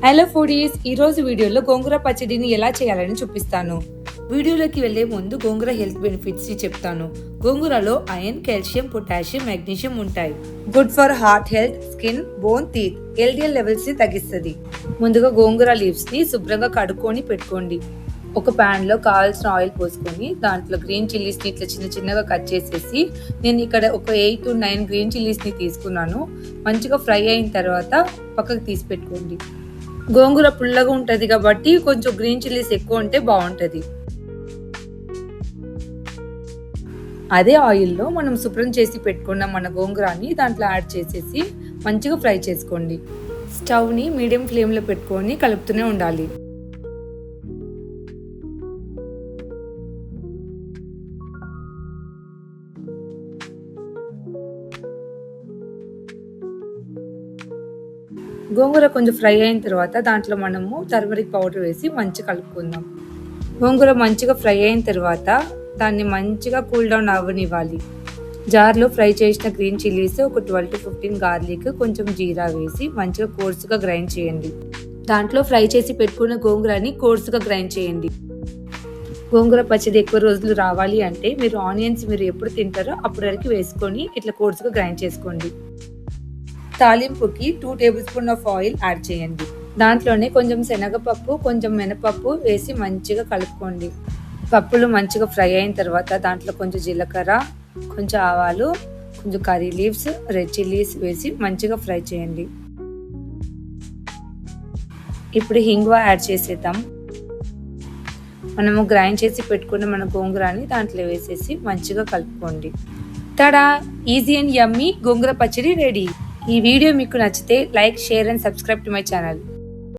Hello foodies, ఈరోజు వీడియోలో గోంగూర పచ్చడిని ఎలా చేయాలని చూపిస్తాను. వీడియోలోకి వెళ్లే ముందు గోంగూర హెల్త్ బెనిఫిట్స్ చెప్తాను. గోంగూరలో ఐరన్, కాల్షియం, పొటాషియం, మెగ్నీషియం ఉంటాయి. Good for heart health, skin, bone, teeth. LDL levels ని తగ్గిస్తుంది. ముందుగా గోంగూర లీవ్స్ ని శుభ్రంగా కడుక్కొని పెట్టుకోండి. ఒక ప్యాన్ లో కావాల్సిన ఆయిల్ పోసుకొని దాంట్లో గ్రీన్ చిల్లీస్ ని ఇట్లా చిన్న చిన్నగా కట్ చేసేసి, నేను ఇక్కడ ఒక 8 to 9 గ్రీన్ చిల్లీస్ ని తీసుకున్నాను. మంచిగా ఫ్రై అయిన తర్వాత పక్కకు తీసి పెట్టుకోండి. గోంగూర పుల్లగా ఉంటది కాబట్టి కొంచెం గ్రీన్ చిల్లీస్ ఎక్కువ ఉంటే బాగుంటది. అదే ఆయిల్లో మనం శుభ్రం చేసి పెట్టుకున్న మన గోంగూరని దాంట్లో యాడ్ చేసేసి మంచిగా ఫ్రై చేసుకోండి. స్టవ్ ని మీడియం ఫ్లేమ్ లో పెట్టుకొని కలుపుతూనే ఉండాలి. గోంగూర కొంచెం ఫ్రై అయిన తర్వాత దాంట్లో మనము టర్మరిక్ పౌడర్ వేసి మంచిగా కలుపుకుందాం. గోంగూర మంచిగా ఫ్రై అయిన తర్వాత దాన్ని మంచిగా కూల్ డౌన్ అవ్వనివ్వాలి. జార్లో ఫ్రై చేసిన గ్రీన్ చిల్లీస్, ఒక 12 to 15 గార్లిక్, కొంచెం జీరా వేసి మంచిగా కోర్సుగా గ్రైండ్ చేయండి. దాంట్లో ఫ్రై చేసి పెట్టుకున్న గోంగూరని కోర్సుగా గ్రైండ్ చేయండి. గోంగూర పచ్చడి ఎక్కువ రోజులు రావాలి అంటే మీరు ఆనియన్స్ ఎప్పుడు తింటారో అప్పటి వరకు వేసుకొని ఇట్లా కోర్సుగా గ్రైండ్ చేసుకోండి. తాలింపుకి 2 table spoon of oil add చేయండి. దాంట్లోనే కొంచెం శనగపప్పు, కొంచెం మినపప్పు వేసి మంచిగా కలుపుకోండి. పప్పులు మంచిగా ఫ్రై అయిన తర్వాత దాంట్లో కొంచెం జీలకర్ర, కొంచెం ఆవాలు, కొంచెం కర్రీ లీవ్స్, రెడ్ చిల్లీస్ వేసి మంచిగా ఫ్రై చేయండి. ఇప్పుడు హింగ్వా యాడ్ చేసేద్దాం. మనము గ్రైండ్ చేసి పెట్టుకున్న మన గోంగూరని దాంట్లో వేసేసి మంచిగా కలుపుకోండి. తడా, ఈజీ అండ్ యమ్మీ గోంగూర పచ్చడి రెడీ. ఈ వీడియో మీకు నచ్చితే like, share and subscribe to my channel.